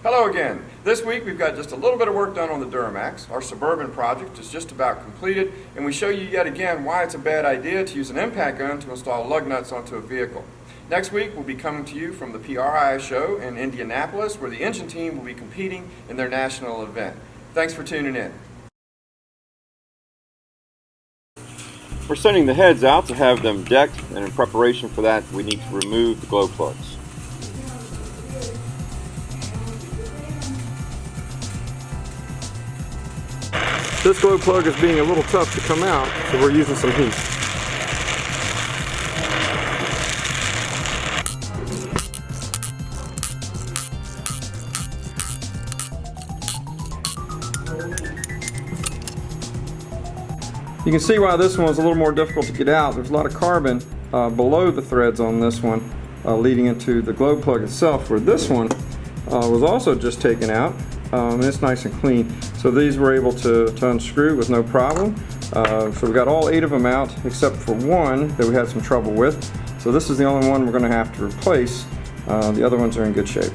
Hello again. This week we've got just a little bit of work done on the Duramax. Our Suburban project is just about completed, and we show you yet again why it's a bad idea to use an impact gun to install lug nuts onto a vehicle. Next week we'll be coming to you from the PRI show in Indianapolis, where the engine team will be competing in their national event. Thanks for tuning in. We're sending the heads out to have them decked, and in preparation for that we need to remove the glow plugs. This glow plug is being a little tough to come out, so we're using some heat. You can see why this one was a little more difficult to get out. There's a lot of carbon below the threads on this one, leading into the glow plug itself, where this one was also just taken out, and it's nice and clean. So these were able to unscrew with no problem. So we got all 8 of them out, except for one that we had some trouble with. So this is the only one we're going to have to replace. The other ones are in good shape.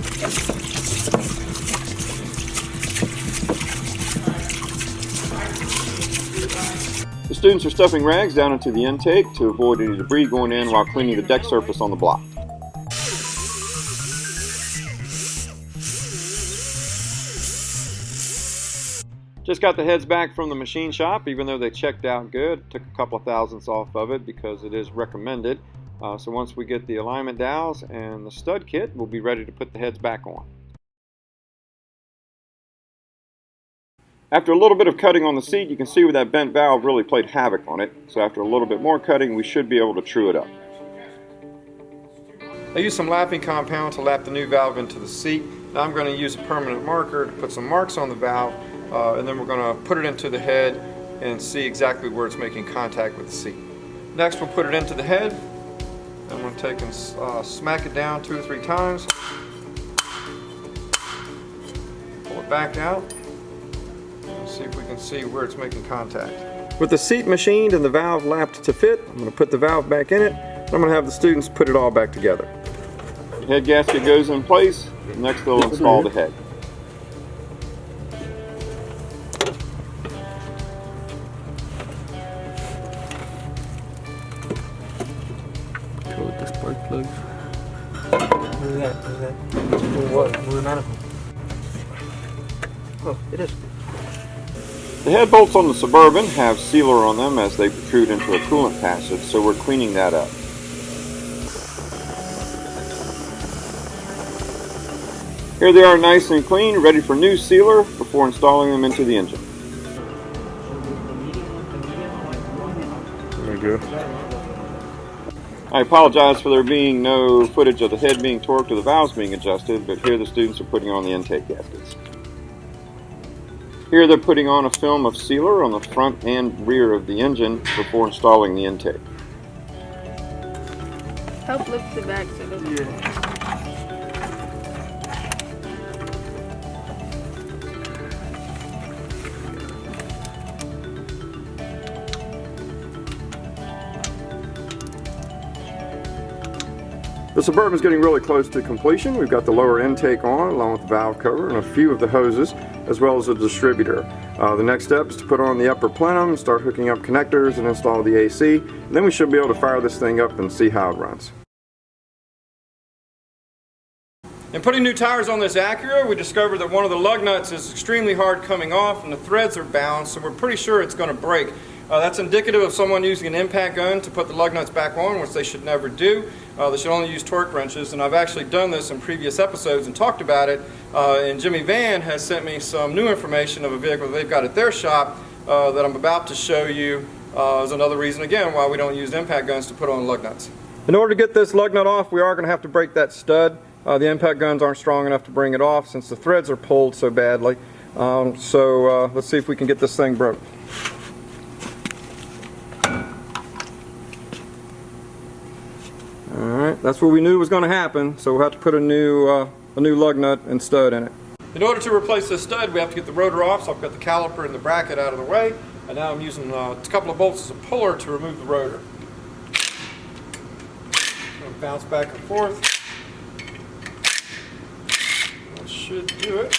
The students are stuffing rags down into the intake to avoid any debris going in while cleaning the deck surface on the block. Just got the heads back from the machine shop, even though they checked out good. Took a couple of thousandths off of it because it is recommended. So once we get the alignment dowels and the stud kit, we'll be ready to put the heads back on. After a little bit of cutting on the seat, you can see where that bent valve really played havoc on it. So after a little bit more cutting, we should be able to true it up. I used some lapping compound to lap the new valve into the seat. Now I'm going to use a permanent marker to put some marks on the valve, and then we're going to put it into the head and see exactly where it's making contact with the seat. Next we'll put it into the head. I'm going to take and smack it down 2 or 3 times. Pull it back out. See if we can see where it's making contact. With the seat machined and the valve lapped to fit, I'm going to put the valve back in it, and I'm going to have the students put it all back together. The head gasket goes in place. Next they'll install the head. With the spark plug. What is that? What is that? What? Move the manifold. Oh, it is. The head bolts on the Suburban have sealer on them as they protrude into a coolant passage, so we're cleaning that up. Here they are nice and clean, ready for new sealer before installing them into the engine. There you go. I apologize for there being no footage of the head being torqued or the valves being adjusted, but here the students are putting on the intake gaskets. Here they're putting on a film of sealer on the front and rear of the engine before installing the intake. Help lift the back so it doesn't The Suburban is getting really close to completion. We've got the lower intake on, along with the valve cover and a few of the hoses, as well as a distributor. The next step is to put on the upper plenum, start hooking up connectors, and install the AC. And then we should be able to fire this thing up and see how it runs. In putting new tires on this Acura, we discovered that one of the lug nuts is extremely hard coming off, and the threads are bound, so we're pretty sure it's going to break. That's indicative of someone using an impact gun to put the lug nuts back on, which they should never do. They should only use torque wrenches, and I've actually done this in previous episodes and talked about it. And Jimmy Van has sent me some new information of a vehicle that they've got at their shop that I'm about to show you as another reason, again, why we don't use impact guns to put on lug nuts. In order to get this lug nut off, we are going to have to break that stud. The impact guns aren't strong enough to bring it off since the threads are pulled so badly. So let's see if we can get this thing broke. Alright, that's what we knew was going to happen, so we'll have to put a new lug nut and stud in it. In order to replace this stud, we have to get the rotor off, so I've got the caliper and the bracket out of the way, and now I'm using a couple of bolts as a puller to remove the rotor. Bounce back and forth. should do it.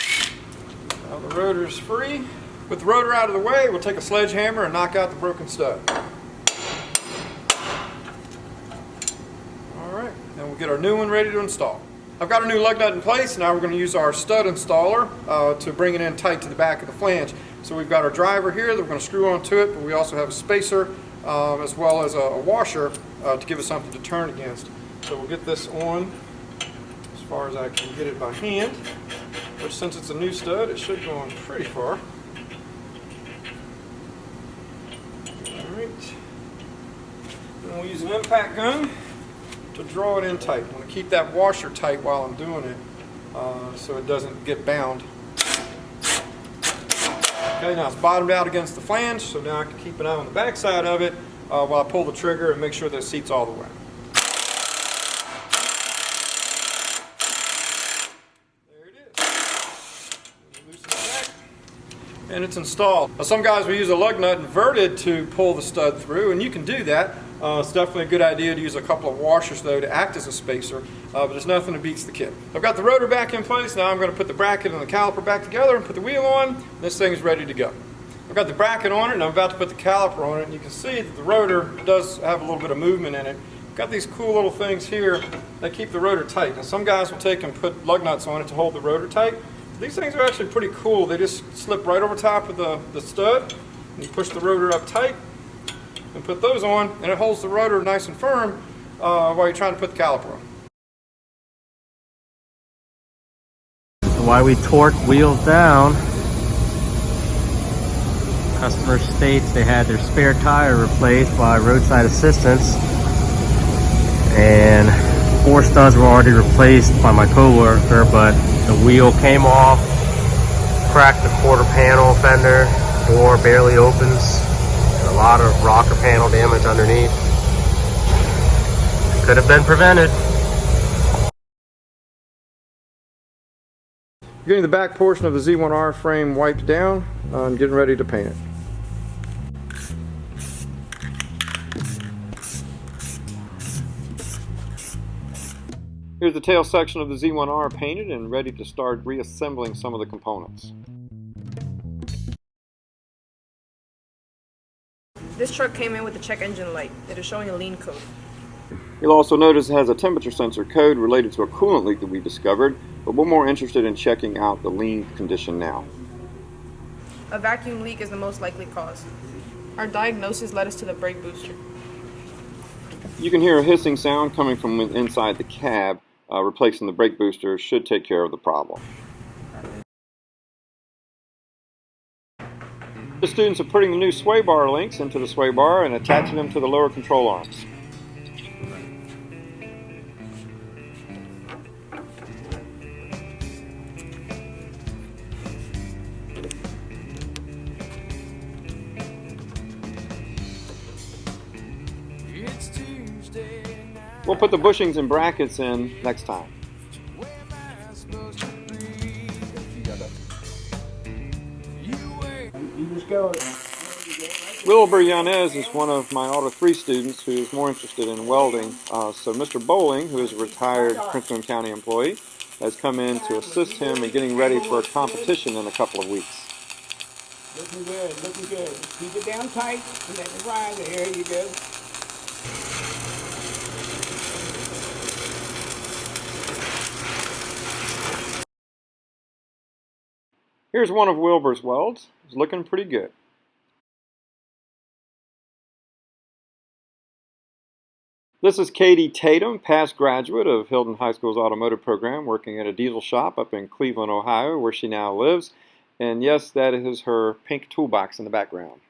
Now the rotor is free. With the rotor out of the way, we'll take a sledgehammer and knock out the broken stud. Alright, then we'll get our new one ready to install. I've got our new lug nut in place. Now we're going to use our stud installer to bring it in tight to the back of the flange. So we've got our driver here that we're going to screw onto it, but we also have a spacer as well as a washer to give us something to turn against. So we'll get this on as far as I can get it by hand, which since it's a new stud, it should go on pretty far. Alright. Then we'll use an impact gun to draw it in tight. I'm going to keep that washer tight while I'm doing it so it doesn't get bound. Okay, now it's bottomed out against the flange, so now I can keep an eye on the back side of it while I pull the trigger and make sure that it seats all the way. There it is. Loosen it back, and it's installed. Now, some guys will use a lug nut inverted to pull the stud through, and you can do that. It's definitely a good idea to use a couple of washers though to act as a spacer, but there's nothing that beats the kit. I've got the rotor back in place. Now I'm going to put the bracket and the caliper back together and put the wheel on. This thing is ready to go. I've got the bracket on it and I'm about to put the caliper on it, and you can see that the rotor does have a little bit of movement in it. I've got these cool little things here that keep the rotor tight. Now some guys will take and put lug nuts on it to hold the rotor tight. These things are actually pretty cool. They just slip right over top of the stud, and you push the rotor up tight and put those on, and it holds the rotor nice and firm while you're trying to put the caliper on. Why we torque wheels down. Customer states they had their spare tire replaced by roadside assistance, and 4 studs were already replaced by my coworker, but the wheel came off, cracked the quarter panel fender, door barely opens. A lot of rocker panel damage underneath. Could have been prevented. Getting the back portion of the Z1R frame wiped down and getting ready to paint it. Here's the tail section of the Z1R painted and ready to start reassembling some of the components. This truck came in with a check engine light. It is showing a lean code. You'll also notice it has a temperature sensor code related to a coolant leak that we discovered, but we're more interested in checking out the lean condition now. A vacuum leak is the most likely cause. Our diagnosis led us to the brake booster. You can hear a hissing sound coming from inside the cab. Replacing the brake booster should take care of the problem. The students are putting the new sway bar links into the sway bar and attaching them to the lower control arms. We'll put the bushings and brackets in next time. Wilbur Yanez is one of my Auto 3 students who is more interested in welding. So Mr. Bowling, who is a retired Prince William County employee, has come in to assist him in getting ready for a competition in a couple of weeks. Looking good, looking good. Keep it down tight and let it ride. There you go. Here's one of Wilbur's welds. It's looking pretty good. This is Katie Tatum, past graduate of Hilton High School's automotive program, working at a diesel shop up in Cleveland, Ohio, where she now lives. And yes, that is her pink toolbox in the background.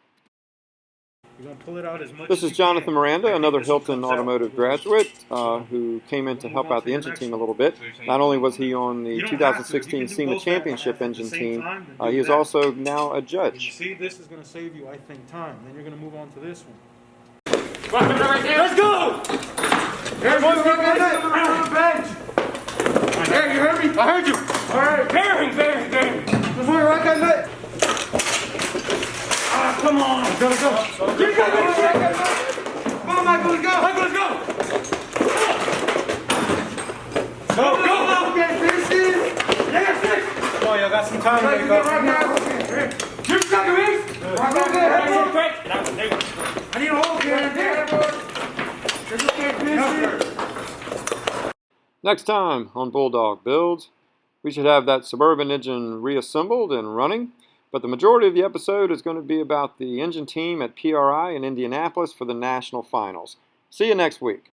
You're gonna pull it out as much This as is you Jonathan can. Miranda, another This Hilton comes out. automotive graduate who came in to help out the engine team a little bit. Not only was he on the You don't have to. 2016 You can do SEMA both Championship at the engine same team, time and do he is that. also now a And you judge. see, this is gonna save you, I think, time. Then you're gonna move on to this one. Let's go! There's one right on the bench. Hey, you heard me? I heard you. All right, bearing. There's one right there. Ah, come on. Go. You got it. Come on, Michael, let's go. Michael, let's go. Go. Get this in. Yes, I got some time to make up. Right now. You got the wings? I need a hole here. Next time on Bulldog Builds, we should have that Suburban engine reassembled and running, but the majority of the episode is going to be about the engine team at PRI in Indianapolis for the national finals. See you next week.